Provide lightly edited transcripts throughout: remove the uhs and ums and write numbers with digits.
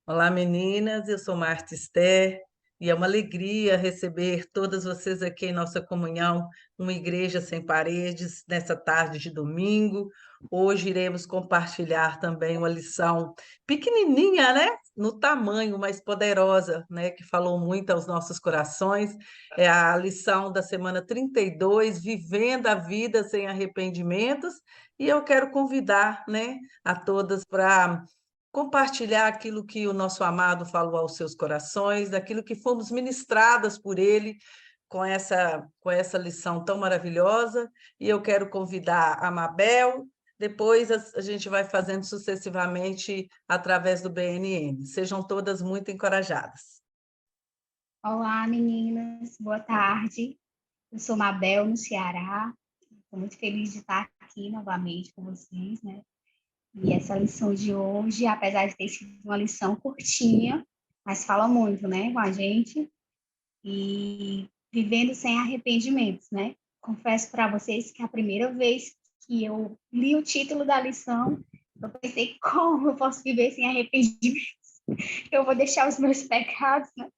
Olá, meninas. Eu sou Marta Esther e é uma alegria receber todas vocês aqui em nossa comunhão, uma igreja sem paredes, nessa tarde de domingo. Hoje iremos compartilhar também uma lição pequenininha, né? No tamanho, mas poderosa, né? Que falou muito aos nossos corações. É a lição da semana 32, Vivendo a Vida Sem Arrependimentos. E eu quero convidar, né, a todas para compartilhar aquilo que o nosso amado falou aos seus corações, daquilo que fomos ministradas por ele com essa lição tão maravilhosa. E eu quero convidar a Mabel, depois a gente vai fazendo sucessivamente através do BNN. Sejam todas muito encorajadas. Olá, meninas, boa tarde. Eu sou Mabel, no Ceará. Estou muito feliz de estar aqui novamente com vocês, né? E essa lição de hoje, apesar de ter sido uma lição curtinha, mas fala muito, né, com a gente. E vivendo sem arrependimentos, né? Confesso para vocês que a primeira vez que eu li o título da lição, eu pensei, como eu posso viver sem arrependimentos? Eu vou deixar os meus pecados, né?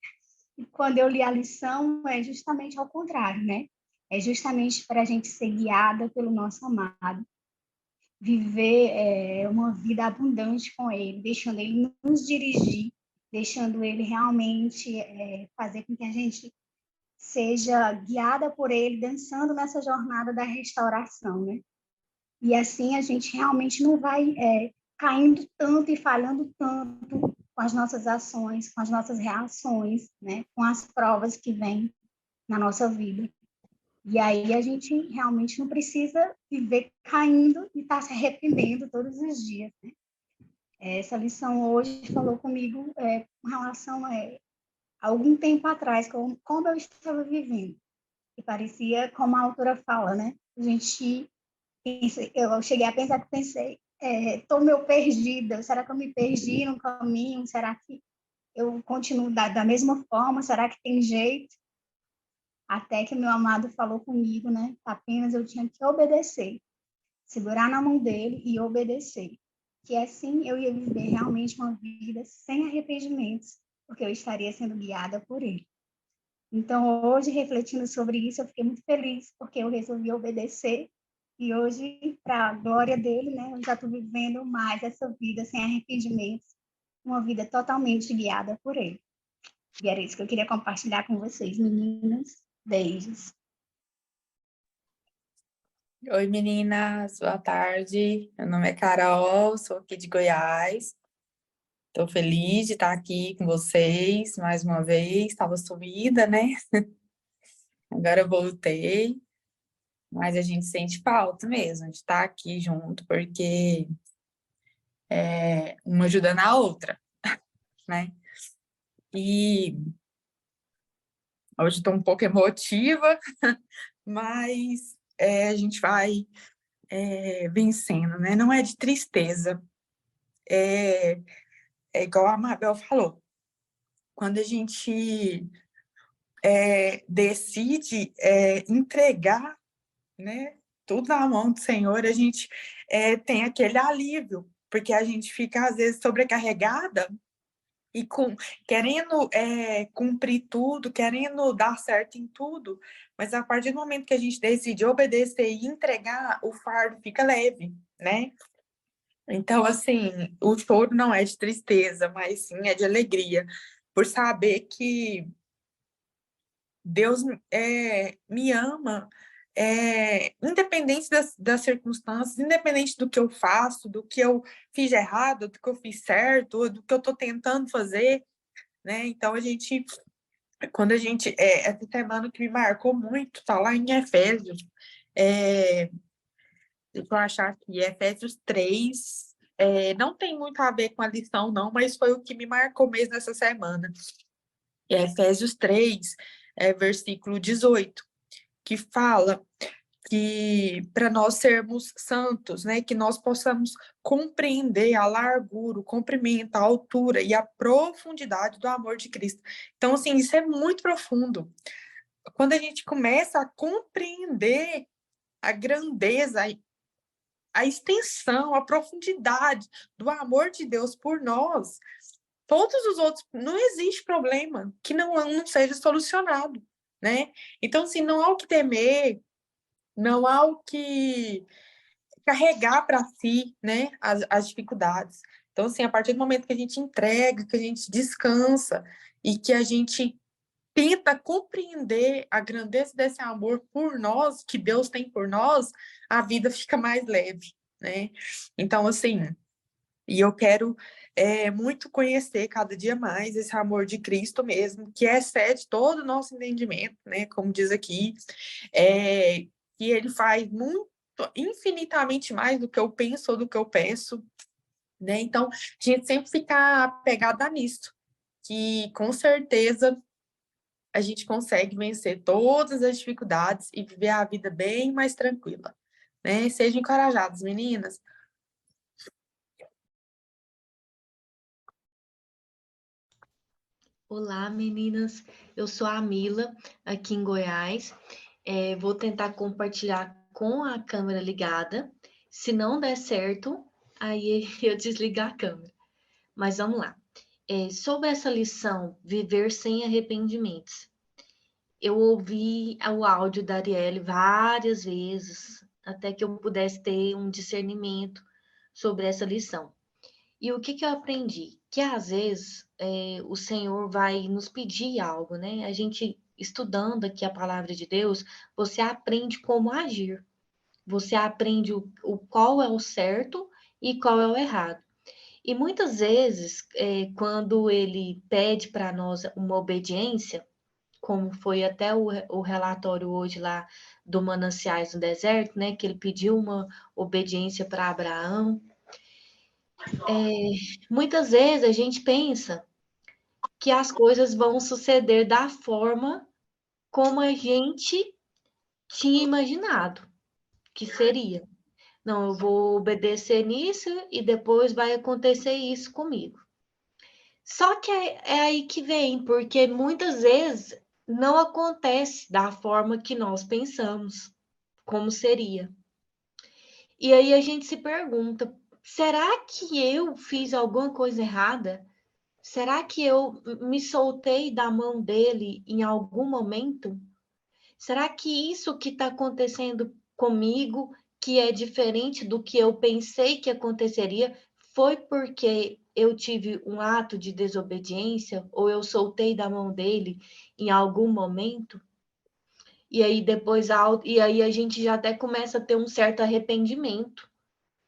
E quando eu li a lição, é justamente ao contrário, né? É justamente para a gente ser guiada pelo nosso amado, viver uma vida abundante com Ele, deixando Ele nos dirigir, deixando Ele realmente fazer com que a gente seja guiada por Ele, dançando nessa jornada da restauração, né? E assim a gente realmente não vai caindo tanto e falhando tanto com as nossas ações, com as nossas reações, né? Com as provas que vêm na nossa vida. E aí a gente realmente não precisa viver caindo e estar tá se arrependendo todos os dias, né? Essa lição hoje falou comigo com relação a algum tempo atrás, como eu estava vivendo. E parecia, como a autora fala, né? A gente, eu cheguei a pensar que pensei, estou meio perdida, será que eu me perdi no caminho? Será que eu continuo da mesma forma? Será que tem jeito? Até que meu amado falou comigo, né? Apenas eu tinha que obedecer, segurar na mão dele e obedecer. Que assim eu ia viver realmente uma vida sem arrependimentos, porque eu estaria sendo guiada por ele. Então, hoje, refletindo sobre isso, eu fiquei muito feliz, porque eu resolvi obedecer. E hoje, para a glória dele, né, eu já estou vivendo mais essa vida sem arrependimentos, uma vida totalmente guiada por ele. E era isso que eu queria compartilhar com vocês, meninas. Beijos. Oi, meninas, boa tarde. Meu nome é Carol, sou aqui de Goiás. Estou feliz de estar aqui com vocês mais uma vez. Estava sumida, né? Agora eu voltei, mas a gente sente falta mesmo de estar aqui junto, porque uma ajuda na outra, né? E hoje estou um pouco emotiva, mas a gente vai vencendo, né? Não é de tristeza, é igual a Mabel falou. Quando a gente decide entregar, né, tudo na mão do Senhor, a gente tem aquele alívio, porque a gente fica, às vezes, sobrecarregada e querendo cumprir tudo, querendo dar certo em tudo, mas a partir do momento que a gente decide obedecer e entregar, o fardo fica leve, né? Então, assim, o choro não é de tristeza, mas sim é de alegria, por saber que Deus me ama, independente das circunstâncias, independente do que eu faço, do que eu fiz de errado, do que eu fiz certo, do que eu estou tentando fazer, né? Então, quando a gente, essa semana que me marcou muito, tá lá em Efésios, eu vou achar aqui, Efésios 3, não tem muito a ver com a lição, não, mas foi o que me marcou mesmo essa semana. Efésios 3, versículo 18, que fala que para nós sermos santos, né, que nós possamos compreender a largura, o comprimento, a altura e a profundidade do amor de Cristo. Então, assim, isso é muito profundo. Quando a gente começa a compreender a grandeza, a extensão, a profundidade do amor de Deus por nós, todos os outros, não existe problema que não seja solucionado, né? Então, assim, não há o que temer, não há o que carregar para si, né, as dificuldades. Então, assim, a partir do momento que a gente entrega, que a gente descansa e que a gente tenta compreender a grandeza desse amor por nós, que Deus tem por nós, a vida fica mais leve, né? Então, assim, e eu quero muito conhecer cada dia mais esse amor de Cristo mesmo, que excede todo o nosso entendimento, né? Como diz aqui, que ele faz muito, infinitamente mais do que eu penso ou do que eu peço, né? Então, a gente sempre fica apegada nisso, que com certeza a gente consegue vencer todas as dificuldades e viver a vida bem mais tranquila, né? Sejam encorajadas, meninas. Olá, meninas. Eu sou a Mila, aqui em Goiás. Vou tentar compartilhar com a câmera ligada. Se não der certo, aí eu desligo a câmera. Mas vamos lá. Sobre essa lição, viver sem arrependimentos. Eu ouvi o áudio da Arielle várias vezes, até que eu pudesse ter um discernimento sobre essa lição. E o que eu aprendi? Que às vezes o Senhor vai nos pedir algo, né? A gente estudando aqui a palavra de Deus, você aprende como agir. Você aprende o qual é o certo e qual é o errado. E muitas vezes, quando ele pede para nós uma obediência, como foi até o relatório hoje lá do Mananciais no Deserto, né? Que ele pediu uma obediência para Abraão. Muitas vezes a gente pensa que as coisas vão suceder da forma como a gente tinha imaginado que seria. Não, eu vou obedecer nisso e depois vai acontecer isso comigo. Só que é aí que vem, porque muitas vezes não acontece da forma que nós pensamos, como seria. E aí a gente se pergunta: será que eu fiz alguma coisa errada? Será que eu me soltei da mão dele em algum momento? Será que isso que está acontecendo comigo, que é diferente do que eu pensei que aconteceria, foi porque eu tive um ato de desobediência ou eu soltei da mão dele em algum momento? E aí depois e aí a gente já até começa a ter um certo arrependimento.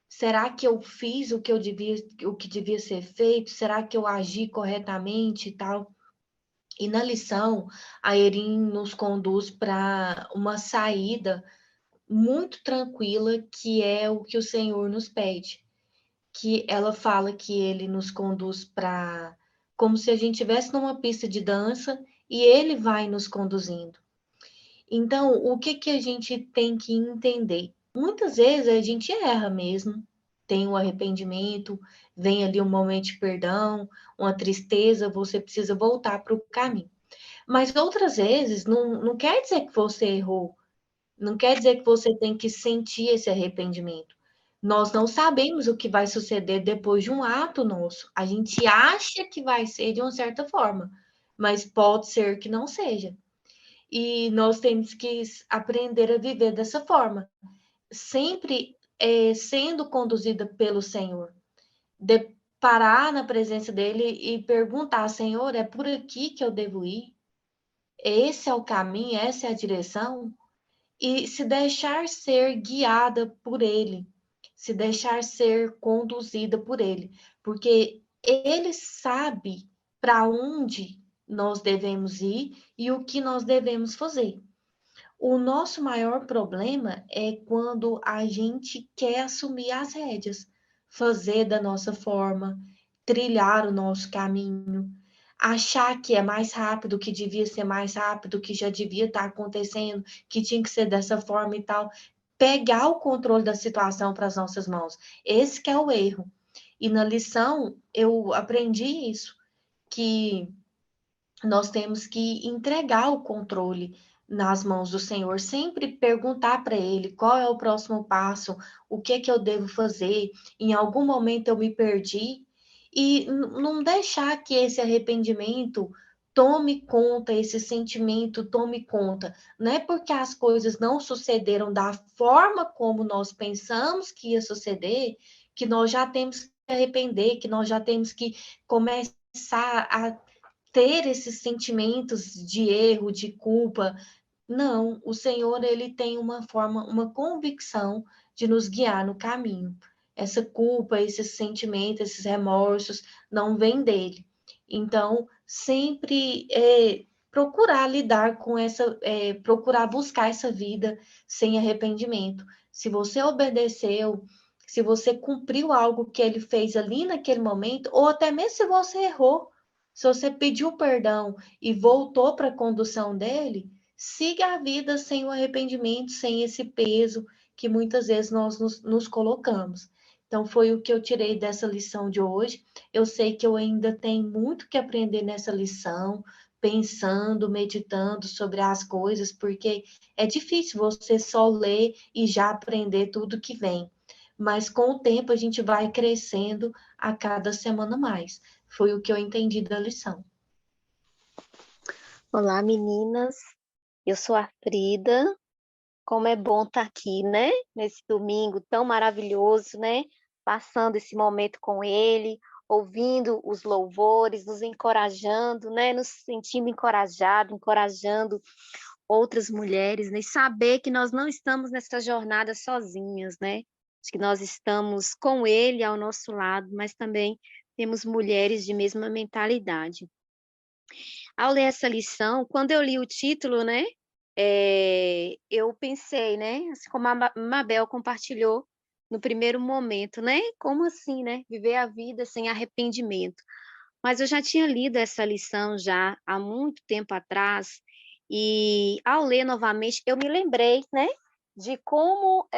Será que eu fiz o que devia ser feito? Será que eu agi corretamente e tal? E na lição, a Erin nos conduz para uma saída muito tranquila, que é o que o Senhor nos pede. Que ela fala que ele nos conduz para como se a gente estivesse numa pista de dança e ele vai nos conduzindo. Então, o que a gente tem que entender? Muitas vezes a gente erra mesmo, tem o arrependimento, vem ali um momento de perdão, uma tristeza, você precisa voltar para o caminho. Mas outras vezes não quer dizer que você errou, não quer dizer que você tem que sentir esse arrependimento. Nós não sabemos o que vai suceder depois de um ato nosso. A gente acha que vai ser de uma certa forma, mas pode ser que não seja. E nós temos que aprender a viver dessa forma, sempre sendo conduzida pelo Senhor. Parar na presença dele e perguntar: Senhor, é por aqui que eu devo ir? Esse é o caminho, essa é a direção? E se deixar ser guiada por ele, se deixar ser conduzida por ele, porque ele sabe para onde nós devemos ir e o que nós devemos fazer. O nosso maior problema é quando a gente quer assumir as rédeas, fazer da nossa forma, trilhar o nosso caminho, achar que é mais rápido, que devia ser mais rápido, que já devia estar acontecendo, que tinha que ser dessa forma e tal. Pegar o controle da situação para as nossas mãos. Esse que é o erro. E na lição eu aprendi isso, que nós temos que entregar o controle nas mãos do Senhor, sempre perguntar para Ele qual é o próximo passo, o que é que eu devo fazer. Em algum momento eu me perdi e não deixar que esse arrependimento tome conta, esse sentimento tome conta. Não é porque as coisas não sucederam da forma como nós pensamos que ia suceder, que nós já temos que arrepender, que nós já temos que começar a ter esses sentimentos de erro, de culpa. Não, o Senhor, ele tem uma forma, uma convicção de nos guiar no caminho. Essa culpa, esses sentimentos, esses remorsos, não vêm dele. Então, sempre procurar lidar com essa, procurar buscar essa vida sem arrependimento. Se você obedeceu, se você cumpriu algo que ele fez ali naquele momento, ou até mesmo se você errou, se você pediu perdão e voltou para a condução dele, siga a vida sem o arrependimento, sem esse peso que muitas vezes nós nos colocamos. Então, foi o que eu tirei dessa lição de hoje. Eu sei que eu ainda tenho muito que aprender nessa lição, pensando, meditando sobre as coisas, porque é difícil você só ler e já aprender tudo que vem. Mas com o tempo a gente vai crescendo a cada semana mais. Foi o que eu entendi da lição. Olá, meninas. Eu sou a Frida. Como é bom estar aqui, né? Nesse domingo tão maravilhoso, né? Passando esse momento com ele, ouvindo os louvores, nos encorajando, né? Nos sentindo encorajado, encorajando outras mulheres, né? E saber que nós não estamos nessa jornada sozinhas, né? Acho que nós estamos com ele ao nosso lado, mas também temos mulheres de mesma mentalidade. Ao ler essa lição, quando eu li o título, né, eu pensei, né, assim como a Mabel compartilhou no primeiro momento, né, como assim, né, viver a vida sem arrependimento. Mas eu já tinha lido essa lição já há muito tempo atrás, e ao ler novamente, eu me lembrei, né, de como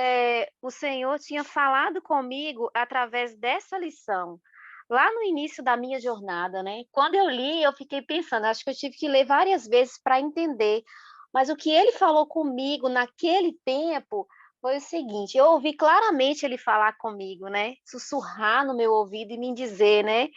o Senhor tinha falado comigo através dessa lição lá no início da minha jornada, né? Quando eu li, eu fiquei pensando, acho que eu tive que ler várias vezes para entender, mas o que ele falou comigo naquele tempo foi o seguinte, eu ouvi claramente ele falar comigo, né? Sussurrar no meu ouvido e me dizer, né?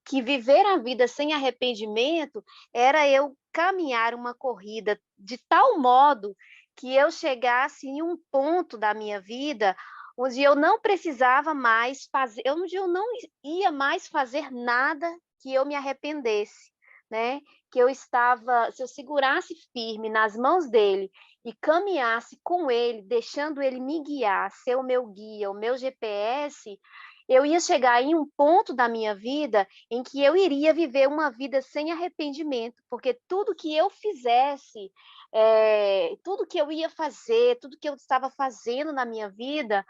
Que viver a vida sem arrependimento era eu caminhar uma corrida de tal modo que eu chegasse em um ponto da minha vida onde eu não precisava mais fazer, onde eu não ia mais fazer nada que eu me arrependesse, né? Que eu estava, se eu segurasse firme nas mãos dele e caminhasse com ele, deixando ele me guiar, ser o meu guia, o meu GPS, eu ia chegar em um ponto da minha vida em que eu iria viver uma vida sem arrependimento, porque tudo que eu fizesse, tudo que eu ia fazer, tudo que eu estava fazendo na minha vida,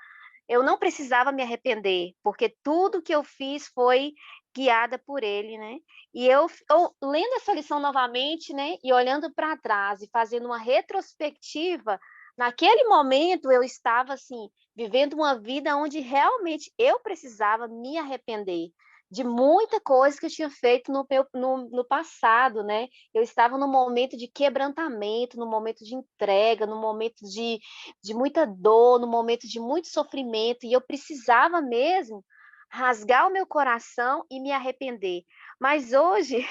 eu não precisava me arrepender, porque tudo que eu fiz foi guiada por ele, né? E eu lendo essa lição novamente, né, e olhando para trás e fazendo uma retrospectiva, naquele momento eu estava assim, vivendo uma vida onde realmente eu precisava me arrepender de muita coisa que eu tinha feito no passado, né? Eu estava num momento de quebrantamento, num momento de entrega, num momento de muita dor, num momento de muito sofrimento, e eu precisava mesmo rasgar o meu coração e me arrepender. Mas hoje,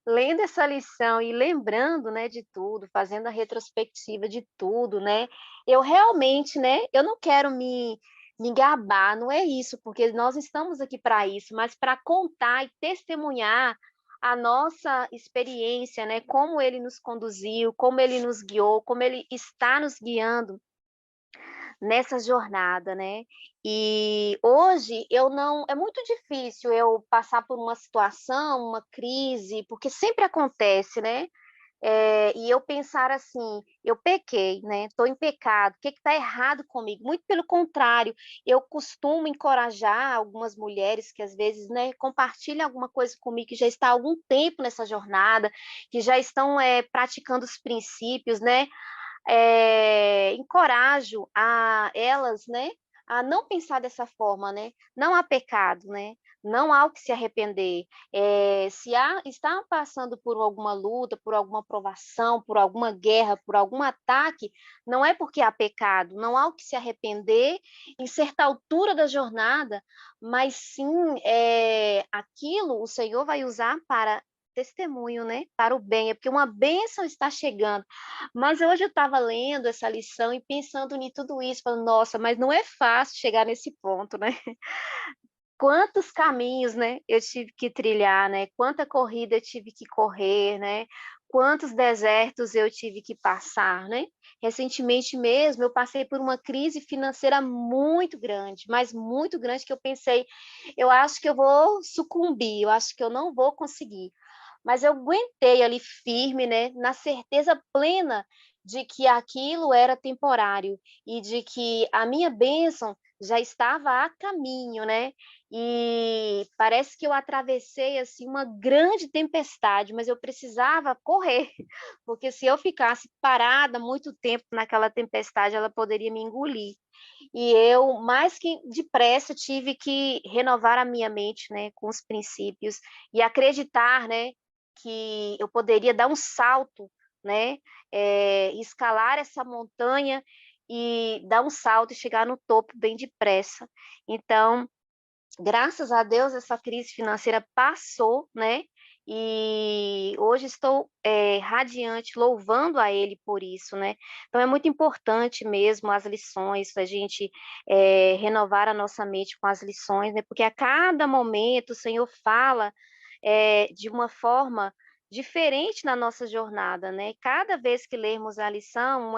lendo essa lição e lembrando, né, de tudo, fazendo a retrospectiva de tudo, né, eu realmente, né, eu não quero me gabar, não é isso, porque nós estamos aqui para isso, mas para contar e testemunhar a nossa experiência, né, como ele nos conduziu, como ele nos guiou, como ele está nos guiando nessa jornada, né? E hoje eu não, é muito difícil eu passar por uma situação, uma crise, porque sempre acontece, né? E eu pensar assim, eu pequei, né? Estou em pecado, o que está errado comigo? Muito pelo contrário, eu costumo encorajar algumas mulheres que às vezes, né, compartilham alguma coisa comigo que já está há algum tempo nessa jornada, que já estão praticando os princípios, né? Encorajo a elas, né, a não pensar dessa forma, né? Não há pecado, né? não há o que se arrepender. Se está passando por alguma luta, por alguma provação, por alguma guerra, por algum ataque, não é porque há pecado, não há o que se arrepender em certa altura da jornada, mas sim aquilo o Senhor vai usar para testemunho, né? Para o bem, é porque uma bênção está chegando. Mas hoje eu estava lendo essa lição e pensando em tudo isso, falando, nossa, mas não é fácil chegar nesse ponto, né? Quantos caminhos, né, eu tive que trilhar, né? Quanta corrida eu tive que correr, né? Quantos desertos eu tive que passar, né? Recentemente mesmo, eu passei por uma crise financeira muito grande, mas muito grande, que eu pensei, eu acho que eu vou sucumbir, eu acho que eu não vou conseguir. Mas eu aguentei ali firme, né, na certeza plena de que aquilo era temporário e de que a minha bênção já estava a caminho, né? E parece que eu atravessei assim uma grande tempestade, mas eu precisava correr, porque se eu ficasse parada muito tempo naquela tempestade, ela poderia me engolir. E eu, mais que depressa, tive que renovar a minha mente, né, com os princípios e acreditar, né, que eu poderia dar um salto, né, escalar essa montanha e dar um salto e chegar no topo bem depressa. Então, graças a Deus, essa crise financeira passou, né? E hoje estou radiante, louvando a Ele por isso, né? Então é muito importante mesmo as lições, a gente renovar a nossa mente com as lições, né? Porque a cada momento o Senhor fala de uma forma diferente na nossa jornada, né? Cada vez que lermos uma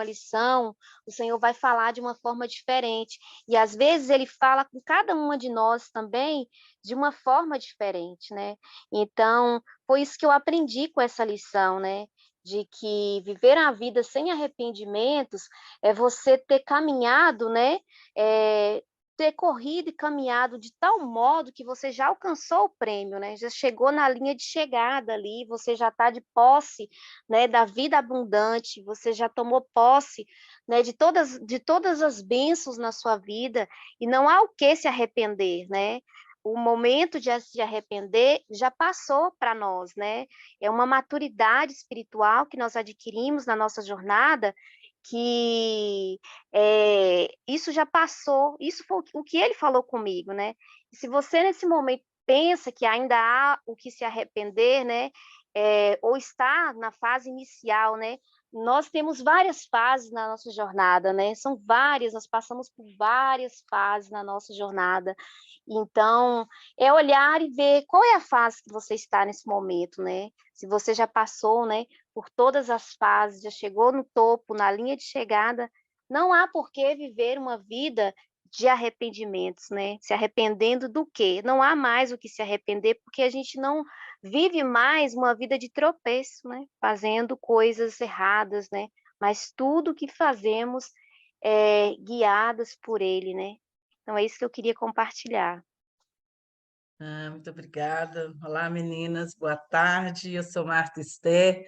lição, o Senhor vai falar de uma forma diferente. E às vezes ele fala com cada uma de nós também de uma forma diferente, né? Então, foi isso que eu aprendi com essa lição, né? De que viver a vida sem arrependimentos é você ter caminhado, né? Ter corrido e caminhado de tal modo que você já alcançou o prêmio, né? Já chegou na linha de chegada ali, você já está de posse, né, da vida abundante, você já tomou posse, né, de todas as bênçãos na sua vida, e não há o que se arrepender, né? O momento de se arrepender já passou para nós, né? É uma maturidade espiritual que nós adquirimos na nossa jornada, que isso já passou, isso foi o que ele falou comigo, né? E se você nesse momento pensa que ainda há o que se arrepender, né? Ou está na fase inicial, né? Nós temos várias fases na nossa jornada, né? São várias, nós passamos por várias fases na nossa jornada. Então, é olhar e ver qual é a fase que você está nesse momento, né? Se você já passou, né, por todas as fases, já chegou no topo, na linha de chegada, não há por que viver uma vida de arrependimentos, né? Se arrependendo do quê? Não há mais o que se arrepender, porque a gente não vive mais uma vida de tropeço, né? Fazendo coisas erradas, né? Mas tudo que fazemos é guiadas por Ele, né? Então é isso que eu queria compartilhar. Muito obrigada. Olá, meninas, boa tarde. Eu sou Marta Esté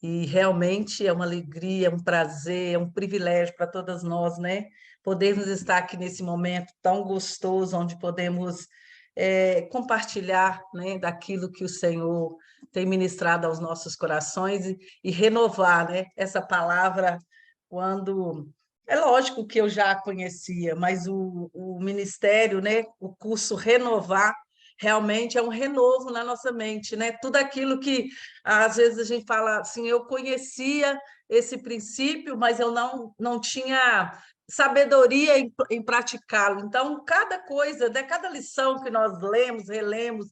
e realmente é uma alegria, um prazer, é um privilégio para todas nós, né? Podermos estar aqui nesse momento tão gostoso, onde podemos compartilhar, né, daquilo que o Senhor tem ministrado aos nossos corações e renovar, né, essa palavra quando... É lógico que eu já a conhecia, mas o ministério, né, o curso Renovar, realmente é um renovo na nossa mente, né? Tudo aquilo que às vezes a gente fala assim, eu conhecia esse princípio, mas eu não tinha sabedoria em praticá-lo. Então, cada coisa, né, cada lição que nós lemos, relemos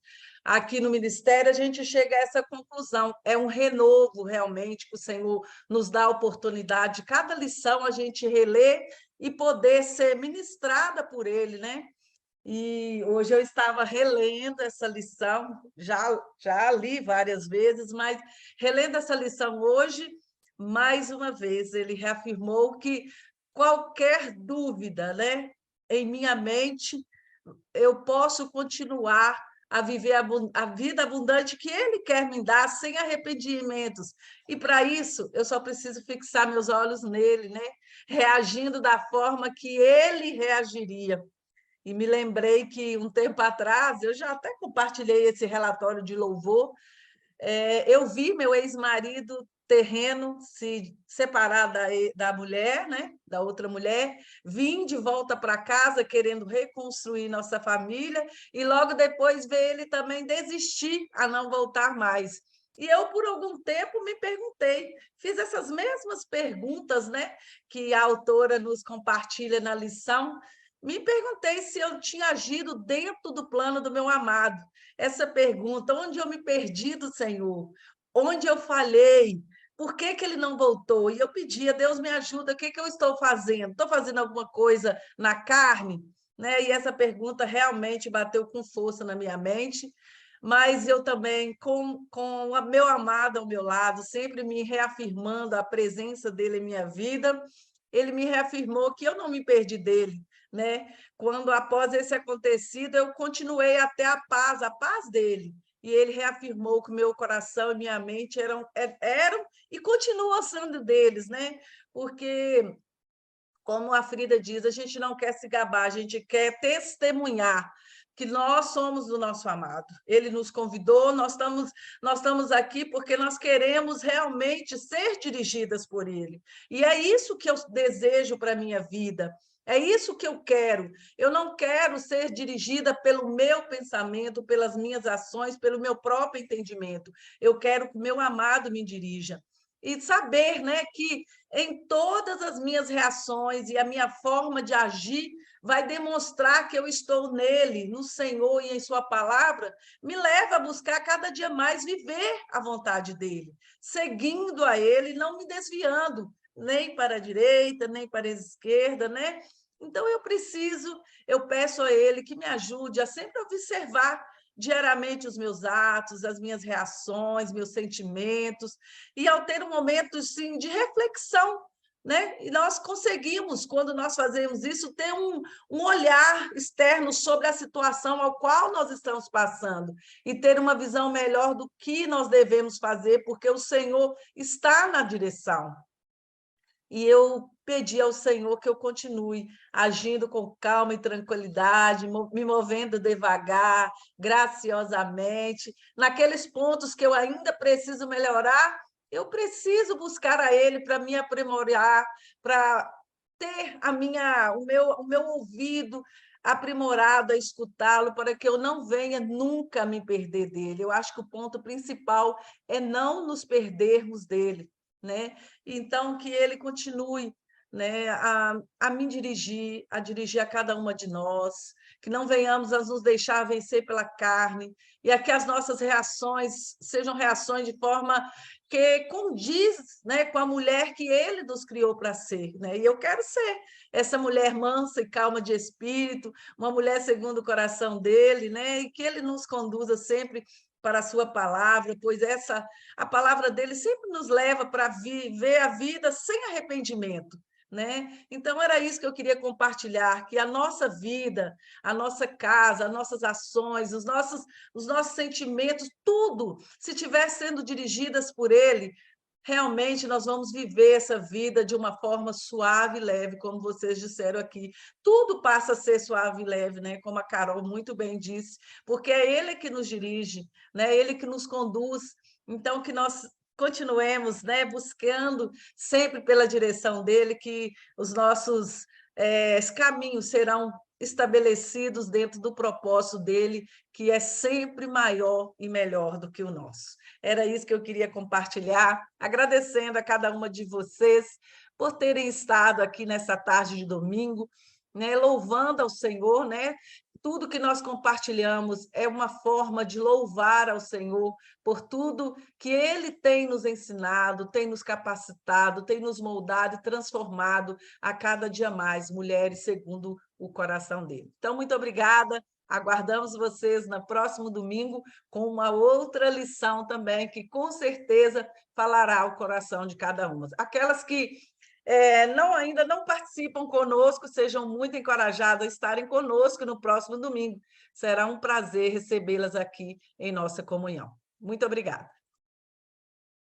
aqui no ministério, a gente chega a essa conclusão. É um renovo realmente que o Senhor nos dá a oportunidade. Cada lição a gente relê e poder ser ministrada por Ele, né? E hoje eu estava relendo essa lição, já li várias vezes, mas relendo essa lição hoje, mais uma vez, ele reafirmou que qualquer dúvida, né, em minha mente, eu posso continuar a viver a vida abundante que Ele quer me dar, sem arrependimentos. E, para isso, eu só preciso fixar meus olhos nele, né? Reagindo da forma que Ele reagiria. E me lembrei que um tempo atrás, eu já até compartilhei esse relatório de louvor, eu vi meu ex-marido terreno se separar da mulher, né? Da outra mulher, vim de volta para casa querendo reconstruir nossa família e logo depois ver ele também desistir a não voltar mais. E eu, por algum tempo, me perguntei, fiz essas mesmas perguntas, né, que a autora nos compartilha na lição, me perguntei se eu tinha agido dentro do plano do meu amado. Essa pergunta, onde eu me perdi do Senhor? Onde eu falhei? Por que que ele não voltou? E eu pedia, Deus me ajuda, o que que eu estou fazendo? Estou fazendo alguma coisa na carne? Né? E essa pergunta realmente bateu com força na minha mente, mas eu também, com o meu amado ao meu lado, sempre me reafirmando a presença dele em minha vida, ele me reafirmou que eu não me perdi dele, né? Quando, após esse acontecido, eu continuei até a paz dele, e ele reafirmou que meu coração e minha mente eram e continuam sendo deles, né? Porque, como a Frida diz, a gente não quer se gabar, a gente quer testemunhar que nós somos do nosso amado. Ele nos convidou, nós estamos aqui porque nós queremos realmente ser dirigidas por ele. E é isso que eu desejo para a minha vida. É isso que eu quero. Eu não quero ser dirigida pelo meu pensamento, pelas minhas ações, pelo meu próprio entendimento. Eu quero que o meu amado me dirija. E saber, né, que em todas as minhas reações e a minha forma de agir vai demonstrar que eu estou nele, no Senhor e em sua palavra, me leva a buscar cada dia mais viver a vontade dele, seguindo a ele, não me desviando nem para a direita, nem para a esquerda, né? Então eu peço a ele que me ajude a sempre observar diariamente os meus atos, as minhas reações, meus sentimentos, e ao ter um momento, sim, de reflexão, né? E nós conseguimos, quando nós fazemos isso, ter um olhar externo sobre a situação ao qual nós estamos passando e ter uma visão melhor do que nós devemos fazer, porque o Senhor está na direção. E eu pedi ao Senhor que eu continue agindo com calma e tranquilidade, me movendo devagar, graciosamente. Naqueles pontos que eu ainda preciso melhorar, eu preciso buscar a Ele para me aprimorar, para ter o meu ouvido aprimorado a escutá-lo, para que eu não venha nunca me perder dele. Eu acho que o ponto principal é não nos perdermos dele, né? Então, que ele continue, né, a me dirigir, a dirigir a cada uma de nós, que não venhamos a nos deixar vencer pela carne, e a que as nossas reações sejam reações de forma que condiz, né, com a mulher que ele nos criou para ser, né? E eu quero ser essa mulher mansa e calma de espírito, uma mulher segundo o coração dele, né? E que ele nos conduza sempre para a sua palavra, pois a palavra dele sempre nos leva para viver a vida sem arrependimento, né? Então era isso que eu queria compartilhar, que a nossa vida, a nossa casa, as nossas ações, os nossos sentimentos, tudo, se estiver sendo dirigidas por ele, realmente nós vamos viver essa vida de uma forma suave e leve, como vocês disseram aqui. Tudo passa a ser suave e leve, né? Como a Carol muito bem disse, porque é ele que nos dirige, né? Ele que nos conduz. Então, que nós continuemos, né, buscando sempre pela direção dele, que os nossos caminhos serão estabelecidos dentro do propósito dele, que é sempre maior e melhor do que o nosso. Era isso que eu queria compartilhar, agradecendo a cada uma de vocês por terem estado aqui nessa tarde de domingo, né, louvando ao Senhor, né? Tudo que nós compartilhamos é uma forma de louvar ao Senhor por tudo que Ele tem nos ensinado, tem nos capacitado, tem nos moldado e transformado a cada dia mais, mulheres segundo o coração dele. Então, muito obrigada. Aguardamos vocês no próximo domingo com uma outra lição também, que com certeza falará ao coração de cada uma. Aquelas que ainda não participam conosco, sejam muito encorajadas a estarem conosco no próximo domingo. Será um prazer recebê-las aqui em nossa comunhão. Muito obrigada.